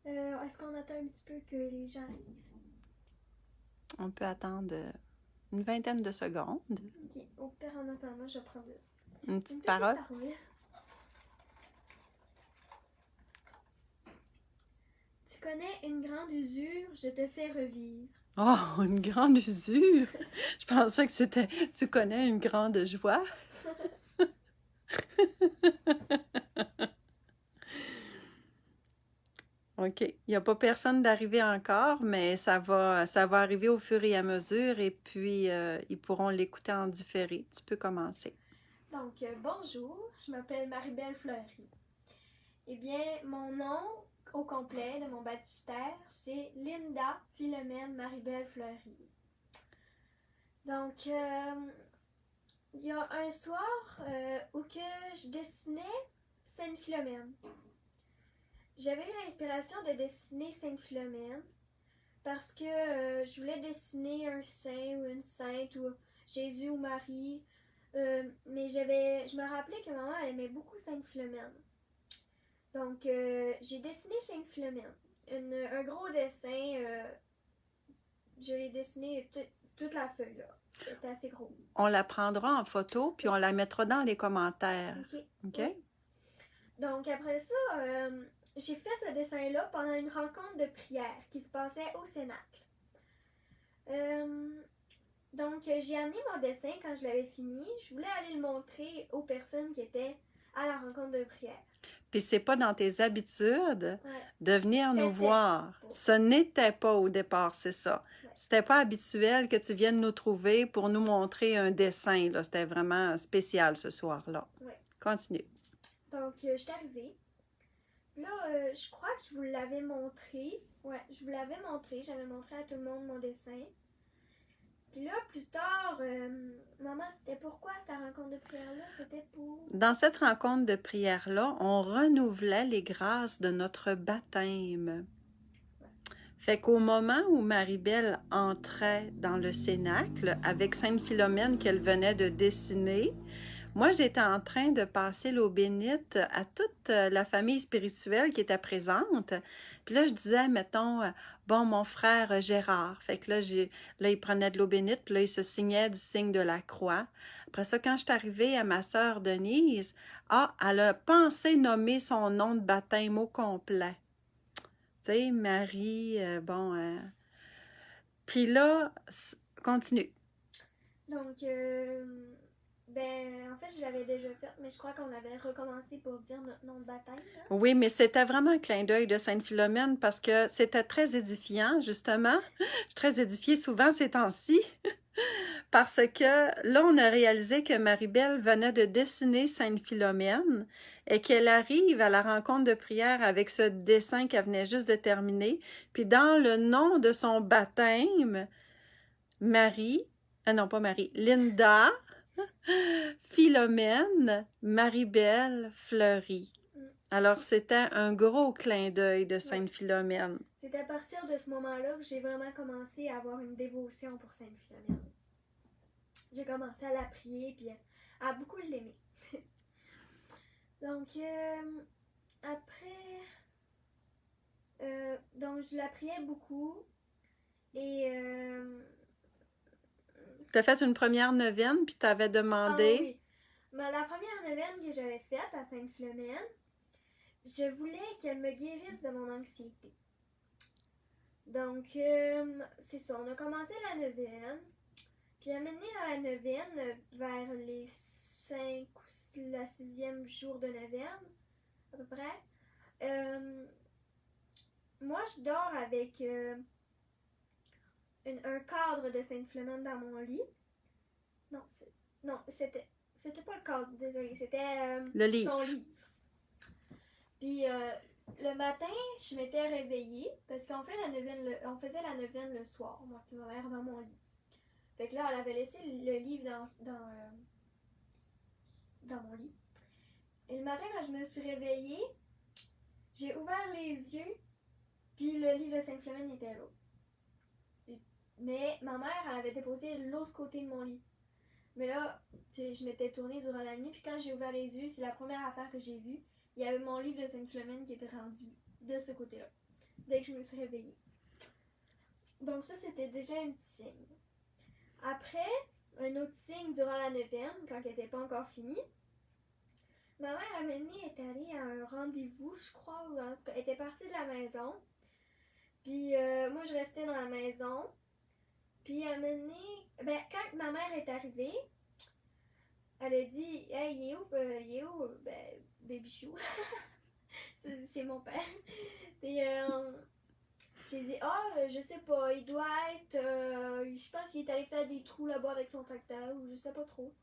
Est-ce qu'on attend un petit peu que les gens arrivent? On peut attendre une vingtaine de secondes. Ok, au pire, en attendant, je vais prendre Une une petite petite parole. parole. Tu connais une grande usure, je te fais revivre. Oh, une grande usure! Je pensais que c'était « Tu connais une grande joie? » OK. Il n'y a pas personne d'arriver encore, mais ça va arriver au fur et à mesure et puis ils pourront l'écouter en différé. Tu peux commencer. Donc, bonjour, je m'appelle Maribelle Fleury. Eh bien, mon nom au complet de mon baptistère, c'est Linda Philomène Maribelle Fleury. Donc, il y a un soir où que je dessinais Sainte Philomène. J'avais eu l'inspiration de dessiner Sainte Philomène parce que je voulais dessiner un saint ou une sainte ou Jésus ou Marie. Mais je me rappelais que maman elle aimait beaucoup Sainte Philomène. Donc j'ai dessiné Sainte Philomène. Un gros dessin. Je l'ai dessiné toute la feuille là. C'était assez gros. On la prendra en photo puis on la mettra dans les commentaires. Ok. OK? Oui. Donc après ça, j'ai fait ce dessin-là pendant une rencontre de prière qui se passait au Cénacle. Donc j'ai amené mon dessin quand je l'avais fini. Je voulais aller le montrer aux personnes qui étaient à la rencontre de prière. Puis c'est pas dans tes habitudes Ouais. de venir nous C'était voir. pas. Ce n'était pas au départ, c'est ça. Ouais. C'était pas habituel que tu viennes nous trouver pour nous montrer un dessin, là. C'était vraiment spécial ce soir-là. Ouais. Continue. Donc je suis arrivée. Là, je crois que je vous l'avais montré. Ouais, je vous l'avais montré. J'avais montré à tout le monde mon dessin. Puis là, plus tard, maman, c'était pourquoi cette rencontre de prière-là? C'était pour... Dans cette rencontre de prière-là, on renouvelait les grâces de notre baptême. Fait qu'au moment où Maribelle entrait dans le cénacle avec Sainte Philomène qu'elle venait de dessiner, moi, j'étais en train de passer l'eau bénite à toute la famille spirituelle qui était présente. Puis là, je disais, mettons, bon, mon frère Gérard. Fait que là, il prenait de l'eau bénite, puis là, il se signait du signe de la croix. Après ça, quand je suis arrivée à ma sœur Denise, elle a pensé nommer son nom de baptême au complet. Tu sais, Marie, Puis là, continue. Donc, en fait, je l'avais déjà fait, mais je crois qu'on avait recommencé pour dire notre nom de baptême. Là. Oui, mais c'était vraiment un clin d'œil de Sainte Philomène parce que c'était très édifiant, justement. Je suis très édifiée souvent ces temps-ci parce que là, on a réalisé que Maribelle venait de dessiner Sainte Philomène et qu'elle arrive à la rencontre de prière avec ce dessin qu'elle venait juste de terminer. Puis dans le nom de son baptême, non pas Marie, Linda, Philomène, Maribelle Fleury. Alors, c'était un gros clin d'œil de Sainte Philomène. C'est à partir de ce moment-là que j'ai vraiment commencé à avoir une dévotion pour Sainte Philomène. J'ai commencé à la prier et à beaucoup l'aimer. Donc, après... donc, je la priais beaucoup et... Tu as fait une première neuvaine, puis tu avais demandé... Ah oui. Mais la première neuvaine que j'avais faite à Sainte Philomène, je voulais qu'elle me guérisse de mon anxiété. Donc, c'est ça. On a commencé la neuvaine. Puis, à mener dans la neuvaine, vers les 5 ou la 6e jour de neuvaine, à peu près, moi, je dors avec un cadre de Sainte Philomène dans mon lit. Non, c'était pas le cadre, désolé. C'était le livre. son livre. Puis le matin, je m'étais réveillée parce qu'on fait on faisait la neuvaine le soir, moi et ma mère dans mon lit. Fait que là, elle avait laissé le livre dans mon lit. Et le matin, quand je me suis réveillée, j'ai ouvert les yeux, puis le livre de Sainte Philomène était là. Mais ma mère, elle avait déposé de l'autre côté de mon lit. Mais là, je m'étais tournée durant la nuit, puis quand j'ai ouvert les yeux, c'est la première affaire que j'ai vue. Il y avait mon livre de Sainte Philomène qui était rendu de ce côté-là. dès que je me suis réveillée. Donc ça, c'était déjà un petit signe. Après, un autre signe durant la neuvaine, quand elle n'était pas encore finie, ma mère, à un moment donné, est allée à un rendez-vous, je crois, ou en tout cas, elle était partie de la maison. Puis moi, je restais dans la maison. Puis à un moment donné, quand ma mère est arrivée, elle a dit « Hey, il est où, Baby Chou? » C'est mon père. Puis j'ai dit « je sais pas, il doit être... je pense qu'il est allé faire des trous là-bas avec son tracteur, ou je sais pas trop. »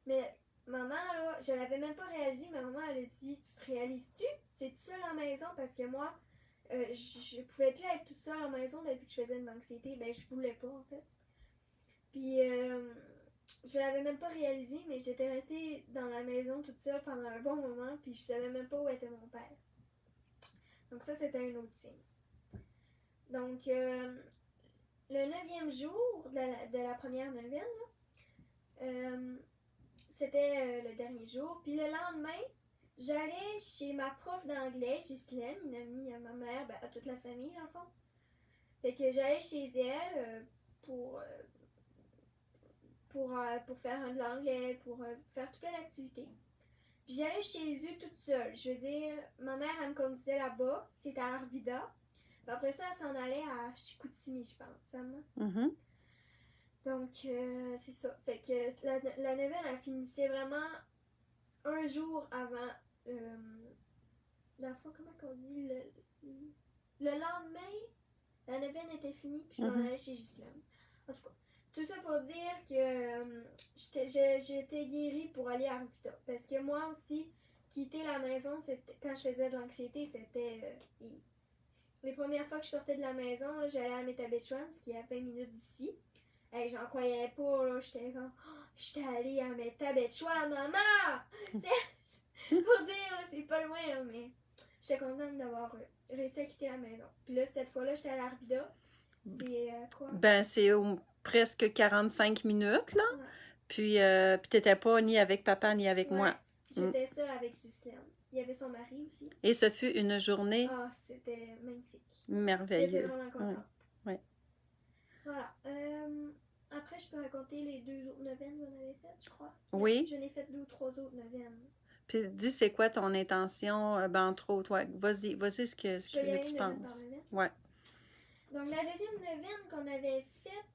Mais maman, là, je l'avais même pas réalisé. Ma maman, elle a dit « Tu te réalises-tu? T'es-tu seule à la maison? » Parce que moi, je pouvais plus être toute seule à la maison depuis que je faisais de l'anxiété. Ben, je voulais pas, en fait. Puis, je l'avais même pas réalisé, mais j'étais restée dans la maison toute seule pendant un bon moment, puis je savais même pas où était mon père. Donc ça, c'était un autre signe. Donc, le 9e jour de la première neuvaine, c'était le dernier jour. Puis le lendemain, j'allais chez ma prof d'anglais, Ghislaine, une amie à ma mère, à toute la famille, dans le fond. Fait que j'allais chez elle pour faire de l'anglais, pour faire toute l'activité. Puis j'allais chez eux toute seule. Je veux dire, ma mère, elle me conduisait là-bas, c'était à Arvida. Puis après ça, elle s'en allait à Chicoutimi, je pense. Mm-hmm. Donc, c'est ça. Fait que la neuvaine, elle finissait vraiment un jour avant. Dans le fond, comment qu'on dit le lendemain, la neuvaine était finie, puis je m'en allais chez Ghislaine. En tout cas, tout ça pour dire que j'étais guérie pour aller à Arvida. Parce que moi aussi, quitter la maison, quand je faisais de l'anxiété, c'était... les premières fois que je sortais de la maison, là, j'allais à Métabetchouan, ce qui est à 20 minutes d'ici. Hey, j'en croyais pas, là, j'étais comme... j'étais allée à Métabetchouan, maman! Pour dire, là, c'est pas loin, là, mais j'étais contente d'avoir réussi à quitter la maison. Puis là, cette fois-là, j'étais à l'Arvida. C'est quoi? Ben, c'est presque 45 minutes, là. Ouais. Puis t'étais pas ni avec papa ni avec moi. J'étais seule avec Ghislaine. Il y avait son mari aussi. Et ce fut une journée c'était magnifique. merveilleuse. J'étais vraiment contente. Ouais. Voilà. Après, je peux raconter les 2 autres neuvaines qu'on avait faites, je crois. Oui. J'en ai fait 2 ou 3 autres neuvaines. Puis dis, c'est quoi ton intention, entre autres? Ouais. Vas-y ce que tu penses. Ouais. Donc, la deuxième neuvaine qu'on avait faite,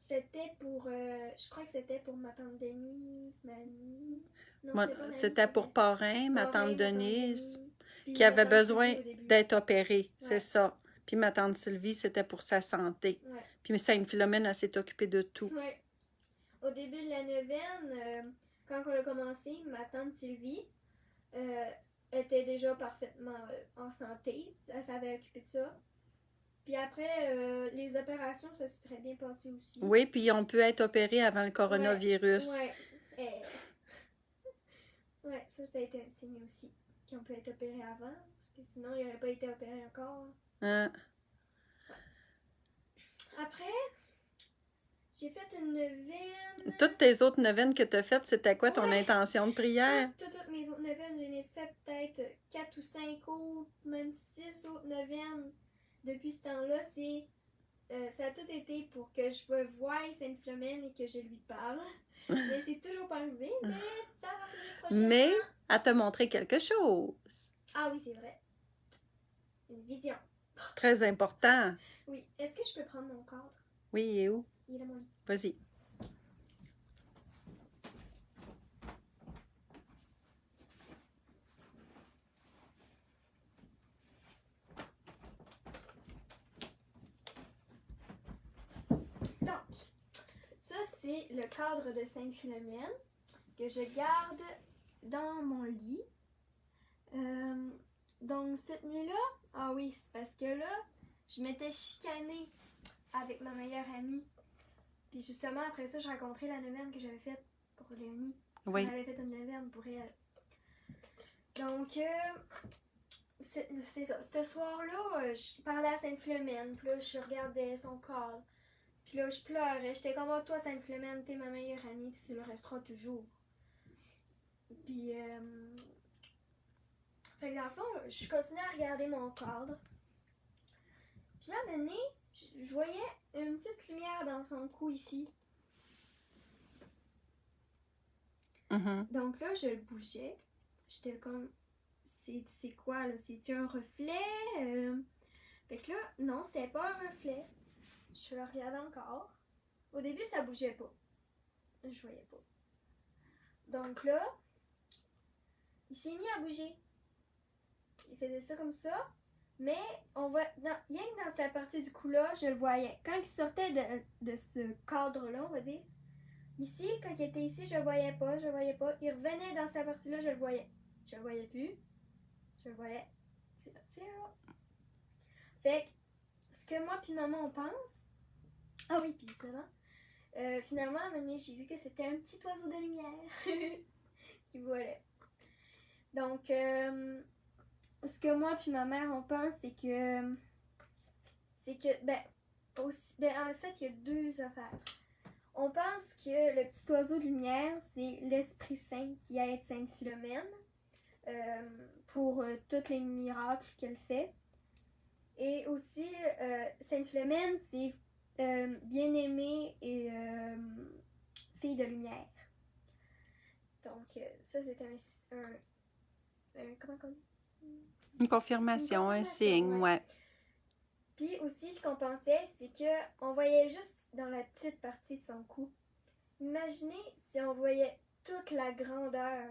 c'était pour... je crois que c'était pour ma tante Denise, mamie... Non, c'était pour parrain, ma tante Denise, qui qui avait besoin d'être opérée, c'est ça. Puis ma tante Sylvie, c'était pour sa santé. Ouais. Puis Sainte-Philomène, elle s'est occupée de tout. Oui. Au début de la neuvaine, quand on a commencé, ma tante Sylvie était déjà parfaitement en santé. Elle savait occuper de ça. Puis après, les opérations, ça s'est très bien passé aussi. Oui, puis on peut être opéré avant le coronavirus. Oui. Ouais, ça a été un signe aussi. Qu'on peut être opéré avant, parce que sinon, il n'aurait pas été opéré encore. Hein? Après, j'ai fait une neuvaine. Toutes tes autres neuvaines que tu as faites, c'était quoi ton intention de prière? Toutes mes autres neuvaines, j'en ai fait peut-être 4 ou 5 autres, même 6 autres neuvaines. Depuis ce temps-là, ça a tout été pour que je voie Sainte-Philomène et que je lui parle. Mais c'est toujours pas arrivé, mais ça va arriver prochainement. Mais elle t'a montré quelque chose. Ah oui, c'est vrai. Une vision. Très important. Oui. Est-ce que je peux prendre mon cadre? Oui, il est où? Il est dans mon lit. Vas-y. Donc, ça c'est le cadre de Sainte-Philomène que je garde dans mon lit. Donc cette nuit-là, oui, c'est parce que là, je m'étais chicanée avec ma meilleure amie. Puis justement, après ça, je raconterai la neuvaine que j'avais faite pour Léonie. Oui. J'avais fait une neuvaine pour elle. Donc, c'est ça. Ce soir-là, je parlais à Sainte-Philomène. Puis là, je regardais son corps. Puis là, je pleurais. J'étais comme, toi, Sainte-Philomène, t'es ma meilleure amie. Puis tu le resteras toujours. Puis, fait dans le fond, je continuais à regarder mon cadre. Puis là, à un moment donné, je voyais une petite lumière dans son cou ici. Donc là, je le bougeais. J'étais comme, c'est quoi là? C'est-tu un reflet? Fait que là, non, c'était pas un reflet. Je le regardais encore. Au début, ça bougeait pas. Je voyais pas. Donc là, il s'est mis à bouger. Il faisait ça comme ça. Mais on voit, rien que dans cette partie du cou-là, je le voyais. Quand il sortait de ce cadre-là, on va dire, ici, quand il était ici, je le voyais pas, je le voyais pas. Il revenait dans cette partie-là, je le voyais. Je le voyais plus. Je le voyais. C'est là. Fait que, ce que moi puis maman on pense. Ah oui, puis finalement, à un moment donné, j'ai vu que c'était un petit oiseau de lumière qui volait. Donc, ce que moi puis ma mère on pense, c'est que, en fait, il y a deux affaires. On pense que le petit oiseau de lumière, c'est l'Esprit Saint qui aide Sainte Philomène pour tous les miracles qu'elle fait. Et aussi, Sainte Philomène, c'est bien-aimée et fille de lumière. Donc, ça, c'est comment on dit? Une confirmation, un signe, ouais. Puis aussi, ce qu'on pensait, c'est qu'on voyait juste dans la petite partie de son cou. Imaginez si on voyait toute la grandeur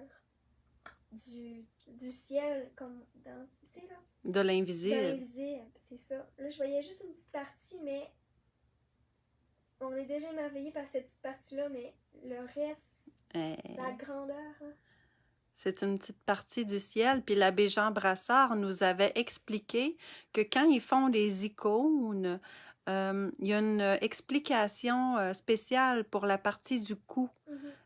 du ciel, comme dans, tu sais là? De l'invisible. De l'invisible, c'est ça. Là, je voyais juste une petite partie, mais on est déjà émerveillé par cette petite partie-là, mais le reste, la grandeur... Hein? C'est une petite partie du ciel. Puis l'abbé Jean Brassard nous avait expliqué que quand ils font les icônes, il y a une explication spéciale pour la partie du cou.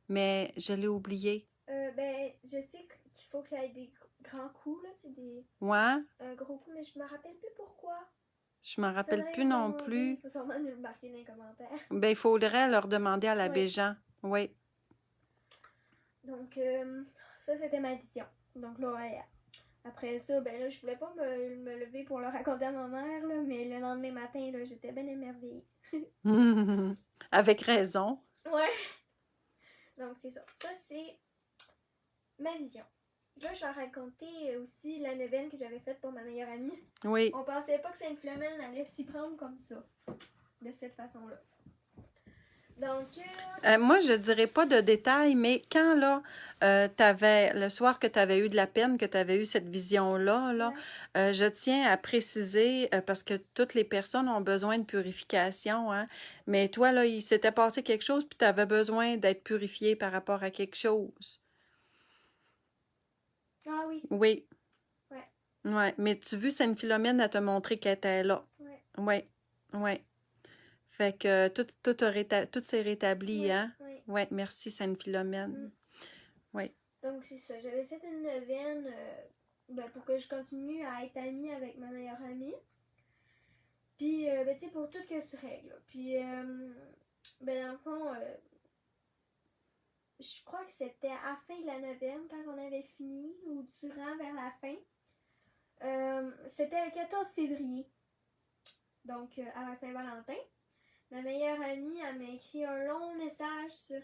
Mais je l'ai oublié. Je sais qu'il faut qu'il y ait des grands coups, là, tu sais, Ouais. Un gros coup, mais je me rappelle plus pourquoi. Je me rappelle plus non plus. Il faut sûrement nous le marquer dans les commentaires. Ben, il faudrait leur demander à l'abbé Jean. Oui. Donc, ça, c'était ma vision. Donc là, ouais, après ça, ben là, je voulais pas me lever pour le raconter à ma mère, là, mais le lendemain matin, là, j'étais bien émerveillée. Avec raison. Ouais. Donc, c'est ça. Ça, c'est ma vision. Là, je vais raconter aussi la neuvaine que j'avais faite pour ma meilleure amie. Oui. On pensait pas que Sainte Philomène allait s'y prendre comme ça, de cette façon-là. Donc, moi, je dirais pas de détails, mais quand là, le soir que tu avais eu de la peine, que tu avais eu cette vision-là, là, je tiens à préciser, parce que toutes les personnes ont besoin de purification, hein, mais toi, là, il s'était passé quelque chose, puis tu avais besoin d'être purifié par rapport à quelque chose. Ah oui. Oui. Ouais. Ouais, mais tu veux, Sainte Philomène, elle t'a montré qu'elle était là. Ouais. Ouais. Ouais. Fait que tout s'est rétabli, oui, hein? Oui. Ouais, merci Sainte Philomène. Oui. Donc, c'est ça. J'avais fait une neuvaine pour que je continue à être amie avec ma meilleure amie. Puis, tu sais, pour tout que se règle. Puis, dans le fond, je crois que c'était à la fin de la neuvaine, quand on avait fini, ou durant, vers la fin. C'était le 14 février. Donc, à la Saint-Valentin. Ma meilleure amie, elle m'a écrit un long message sur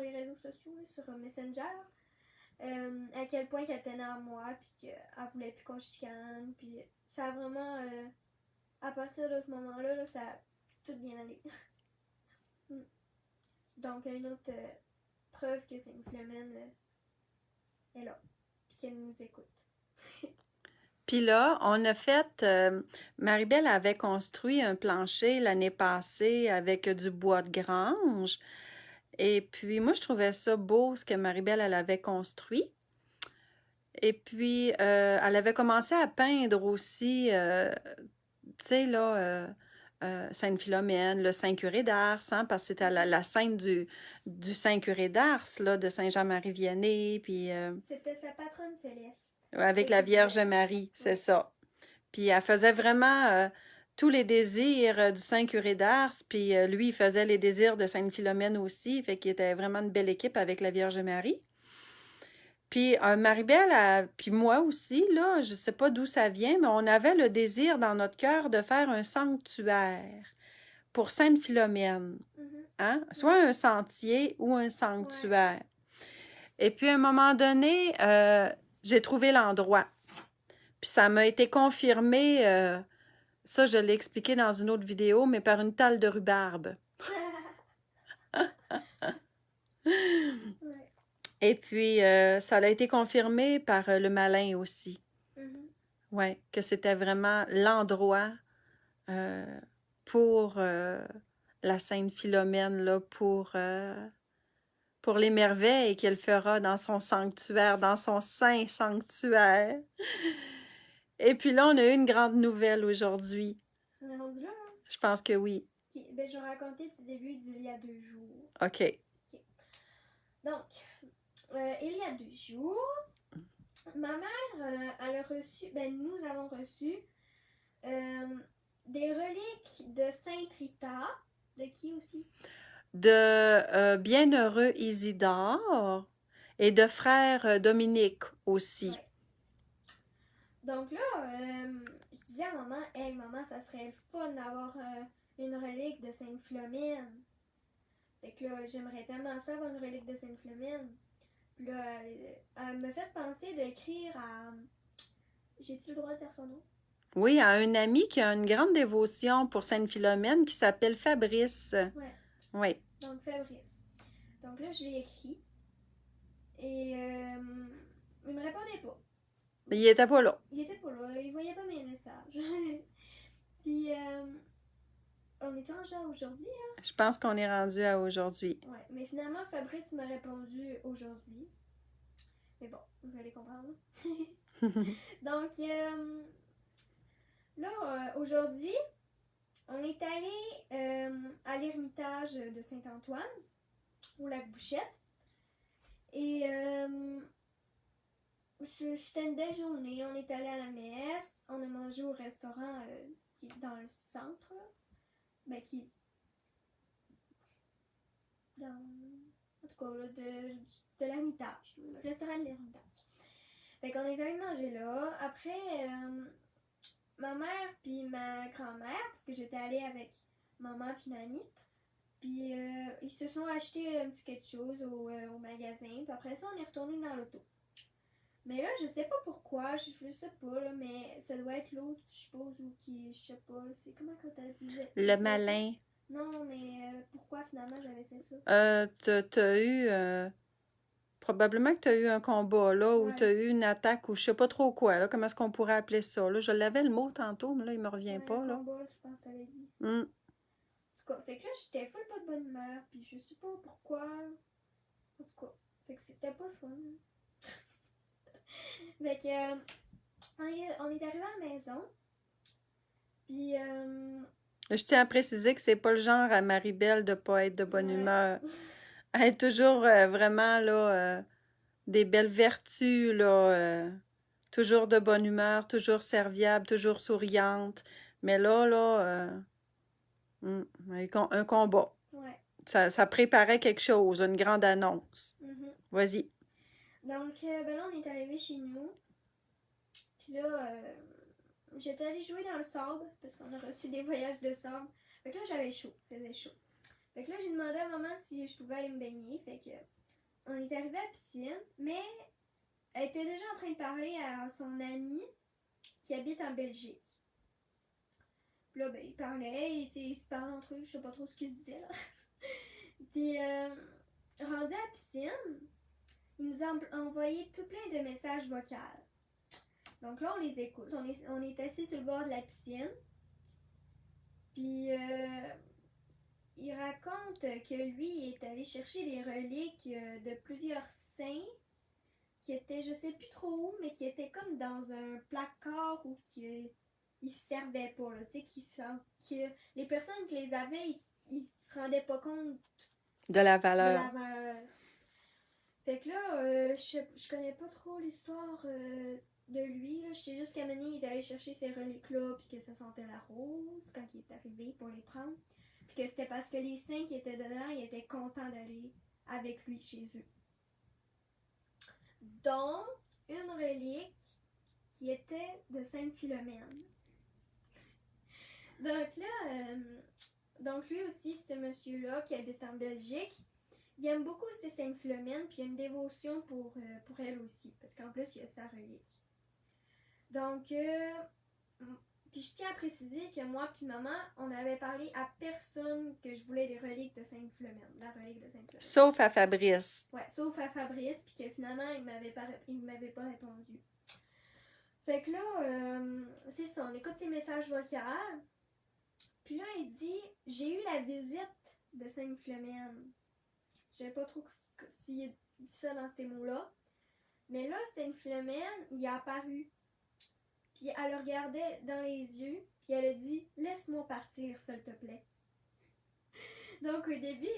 les réseaux sociaux, sur Messenger, à quel point qu'elle tenait à moi, puis qu'elle voulait plus qu'on se chicane, puis ça a vraiment, à partir de ce moment-là, là, ça a tout bien allé. Donc, une autre preuve que Sainte Philomène est là, puis qu'elle nous écoute. Puis là, on a fait, Marie-Belle avait construit un plancher l'année passée avec du bois de grange. Et puis, moi, je trouvais ça beau, ce que Marie-Belle, elle avait construit. Et puis, elle avait commencé à peindre aussi, tu sais, là, Sainte-Philomène, le Saint-Curé d'Ars, hein, parce que c'était la sainte du Saint-Curé d'Ars, là, de Saint-Jean-Marie-Vianney, puis... C'était sa patronne céleste. Avec la Vierge Marie, c'est ça. Puis elle faisait vraiment tous les désirs du Saint-Curé d'Ars, puis lui, il faisait les désirs de Sainte Philomène aussi, fait qu'il était vraiment une belle équipe avec la Vierge Marie. Puis Marie-Belle, puis moi aussi, là, je sais pas d'où ça vient, mais on avait le désir dans notre cœur de faire un sanctuaire pour Sainte-Philomène, Mhm. hein? Soit un sentier ou un Ouais. sanctuaire. Et puis, à un moment donné, j'ai trouvé l'endroit. Puis ça m'a été confirmé, ça, je l'ai expliqué dans une autre vidéo, mais par une talle de rhubarbe. Ouais. Et puis, ça a été confirmé par le malin aussi. Mhm. Ouais, que c'était vraiment l'endroit pour la Sainte Philomène, là, pour les merveilles qu'elle fera dans son sanctuaire, dans son saint sanctuaire. Et puis là, on a eu une grande nouvelle aujourd'hui. On est rendu là, hein? Je pense que oui. Ok, ben, je vais raconter du début d'il y a 2 jours. OK. Donc, il y a 2 jours, ma mère, elle a reçu, ben, nous avons reçu des reliques de Sainte Rita. De qui aussi? De bienheureux Isidore et de frère Dominique aussi. Ouais. Donc là, je disais à maman, hey maman, ça serait le fun d'avoir une relique de Sainte Philomène. Fait que là, j'aimerais tellement ça avoir une relique de Sainte Philomène. Puis là, elle me fait penser d'écrire à. J'ai-tu le droit de dire son nom? Oui, à un ami qui a une grande dévotion pour Sainte Philomène qui s'appelle Fabrice. Ouais. Oui. Donc Fabrice. Donc là, je lui ai écrit. Et il me répondait pas. Mais il était pas là. Il était pas là, il voyait pas mes messages. Puis on est en genre aujourd'hui, hein? Je pense qu'on est rendu à aujourd'hui. Ouais, mais finalement, Fabrice m'a répondu aujourd'hui. Mais bon, vous allez comprendre. Donc, là, aujourd'hui, on est allé à l'ermitage de Saint-Antoine, au lac Bouchette. Et c'était une belle journée. On est allé à la messe. On a mangé au restaurant qui est dans le centre. Ben, qui. Dans. En tout cas, là, de l'ermitage. Le restaurant de l'ermitage. Fait qu'on est allé manger là. Après, ma mère puis ma grand-mère, parce que j'étais allée avec maman puis Nani, puis ils se sont achetés un petit quelque chose au magasin. Puis après ça, on est retourné dans l'auto. Mais là, je sais pas pourquoi, je sais pas, là, mais ça doit être l'autre, je suppose, ou qui, je sais pas, c'est comment que t'as dit? Le malin. Non, mais pourquoi finalement j'avais fait ça? T'as eu... probablement que tu as eu un combat, là, ou Ouais. tu as eu une attaque, ou je sais pas trop quoi, là, comment est-ce qu'on pourrait appeler ça, là. Je l'avais le mot tantôt, mais là, il me revient Ouais, pas, un là. combat, je pense que t'avais dit. Hum. En tout cas, fait que là, j'étais full pas de bonne humeur, puis je sais pas pourquoi. En tout cas, fait que c'était pas le fun. Fait que, on est arrivé à la maison, puis Je tiens à préciser que c'est pas le genre à Marie-Belle de pas être de bonne ouais. humeur. Elle est toujours vraiment, là, des belles vertus, là, toujours de bonne humeur, toujours serviable, toujours souriante. Mais là, un combat. Ouais. Ça préparait quelque chose, une grande annonce. Mhm. Vas-y. Donc, ben là, on est arrivé chez nous. Puis là, j'étais allée jouer dans le sable parce qu'on a reçu des voyages de sable. Fait que là, j'avais chaud. Il faisait chaud. Fait que là, j'ai demandé à maman si je pouvais aller me baigner. Fait que on est arrivé à la piscine, mais elle était déjà en train de parler à son ami qui habite en Belgique. Puis là, ben, ils parlaient, ils se parlaient entre eux, je sais pas trop ce qu'ils se disaient là. Puis, rendu à la piscine, il nous a envoyé tout plein de messages vocaux. Donc là, on les écoute. On est assis sur le bord de la piscine. Puis, il raconte que lui est allé chercher des reliques de plusieurs saints qui étaient, je sais plus trop où, mais qui étaient comme dans un placard où ils se servaient pas. Là, tu sais, que les personnes qui les avaient, ils se rendaient pas compte De la de valeur. la valeur. Fait que là, je connais pas trop l'histoire de lui. Là. Je sais juste qu'à un moment donné, il est allé chercher ces reliques-là, puis que ça sentait la rose quand il est arrivé pour les prendre. Puis que c'était parce que les saints qui étaient dedans, ils étaient contents d'aller avec lui chez eux. dont une relique qui était de Sainte Philomène. Donc là, donc lui aussi, ce monsieur-là qui habite en Belgique, il aime beaucoup ces Sainte Philomène, puis il a une dévotion pour elle aussi, parce qu'en plus, il y a sa relique. Donc, puis je tiens à préciser que moi puis maman, on n'avait parlé à personne que je voulais les reliques de Sainte Philomène, la relique de Sainte Philomène. Sauf à Fabrice. Ouais, sauf à Fabrice, puis que finalement, il m'avait pas répondu. Fait que là, c'est ça, on écoute ses messages vocaux. Puis là, il dit, j'ai eu la visite de Sainte Philomène. Je savais pas trop s'il dit ça dans ces mots-là. Mais là, Sainte Philomène, il est apparu. Puis elle le regardait dans les yeux, puis elle a dit, laisse-moi partir, s'il te plaît. Donc au début,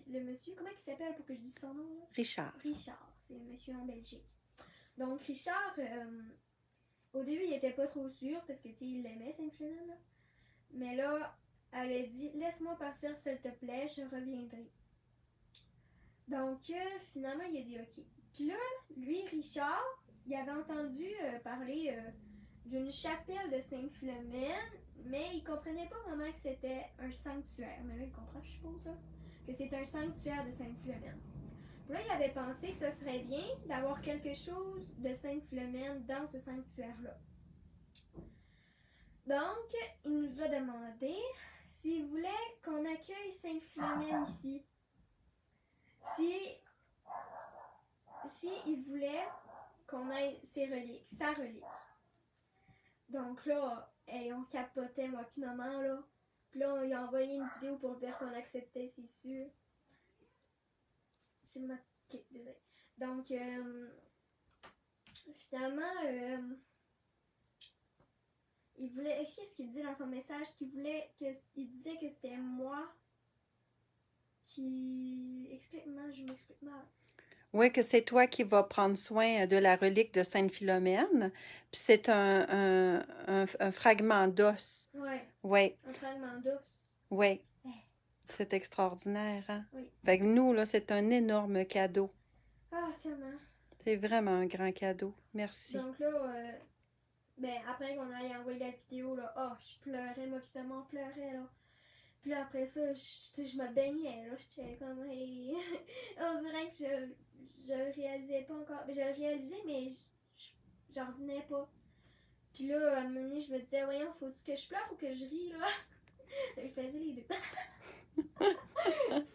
le monsieur, comment il s'appelle pour que je dise son nom là? Richard. Richard, c'est un monsieur en Belgique. Donc Richard, au début, il était pas trop sûr parce que tu sais, il l'aimait, Sainte Philomène. Là. Mais là, elle a dit, laisse-moi partir, s'il te plaît, je reviendrai. Donc finalement, il a dit ok. Puis là, lui, Richard, il avait entendu parler d'une chapelle de Sainte-Philomène, mais il comprenait pas vraiment que c'était un sanctuaire. Mais là, il comprend, je suppose, là, que c'est un sanctuaire de Sainte-Philomène. Puis là, il avait pensé que ce serait bien d'avoir quelque chose de Sainte-Philomène dans ce sanctuaire-là. Donc, il nous a demandé s'il voulait qu'on accueille Sainte-Philomène ici. Si il voulait qu'on ait ses reliques, sa relique. Donc là, on capotait, moi puis maman, là. Puis là, il a envoyé une vidéo pour dire qu'on acceptait, c'est sûr. C'est ma... Ok, désolé. Donc, finalement, il voulait... Qu'est-ce qu'il dit dans son message? Il disait que c'était moi qui... Explique-moi, je m'explique mal. Oui, que c'est toi qui vas prendre soin de la relique de Sainte Philomène. Puis c'est un fragment d'os. Oui. Oui. Un fragment d'os. Oui. C'est extraordinaire, hein? Oui. Fait que nous, là, c'est un énorme cadeau. Ah, tellement. C'est vraiment un grand cadeau. Merci. Donc là, après qu'on ait envoyé la vidéo, là, je pleurais, moi puis maman pleurait, là. Puis là, après ça, je me baignais, là, j'étais comme, hey. On dirait que je le réalisais pas encore. Je le réalisais, mais j'en revenais pas. Puis là, à un moment donné, je me disais, voyons, faut-tu que je pleure ou que je ris, là? Je faisais les deux.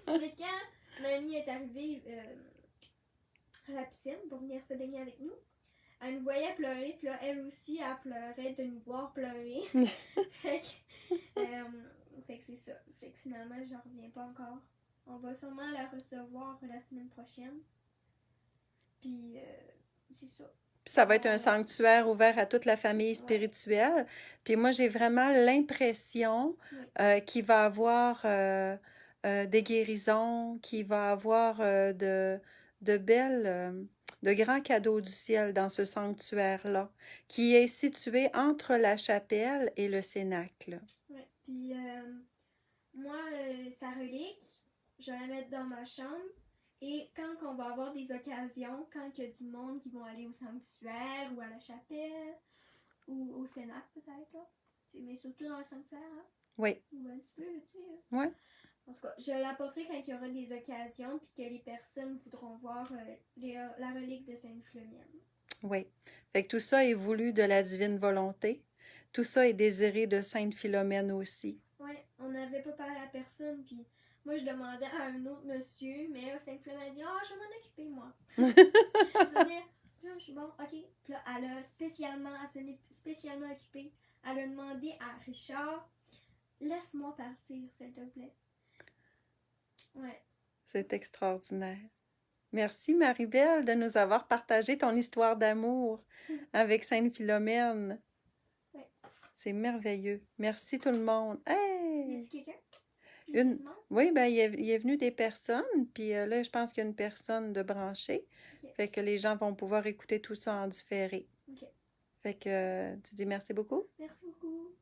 Mais quand mamie est arrivée à la piscine pour venir se baigner avec nous, elle nous voyait pleurer, puis là, elle aussi, elle pleurait de nous voir pleurer. Fait que c'est ça. Fait que finalement, j'en reviens pas encore. On va sûrement la recevoir la semaine prochaine. Puis, c'est ça. Puis ça va être un sanctuaire ouvert à toute la famille spirituelle. Puis moi, j'ai vraiment l'impression qu'il va avoir des guérisons, qu'il va avoir de belles, de grands cadeaux du ciel dans ce sanctuaire-là, qui est situé entre la chapelle et le cénacle. Oui. Puis moi, sa relique, je vais la mettre dans ma chambre. Et quand on va avoir des occasions, quand il y a du monde qui vont aller au sanctuaire ou à la chapelle ou au cénacle peut-être, là. Mais surtout dans le sanctuaire, hein? Oui. Ou un petit peu, tu sais. Oui. En tout cas, je l'apporterai quand il y aura des occasions puis que les personnes voudront voir la relique de Sainte Philomène. Oui. Fait que tout ça est voulu de la divine volonté. Tout ça est désiré de Sainte Philomène aussi. Oui, on n'avait pas parlé à personne, puis moi je demandais à un autre monsieur, mais là, Sainte Philomène a dit « Ah, je vais m'en occuper, moi. » Je veux dire, je suis bon, ok. Puis là, elle s'est spécialement occupée. Elle a demandé à Richard « Laisse-moi partir, s'il te plaît. » Ouais. C'est extraordinaire. Merci Marie-Belle de nous avoir partagé ton histoire d'amour avec Sainte Philomène. Ouais. C'est merveilleux. Merci tout le monde. Hey! Y a-t-il quelqu'un? Oui, ben il est venu des personnes, puis là, je pense qu'il y a une personne de branchée. Okay. Fait que les gens vont pouvoir écouter tout ça en différé. Okay. Fait que tu dis merci beaucoup? Merci beaucoup.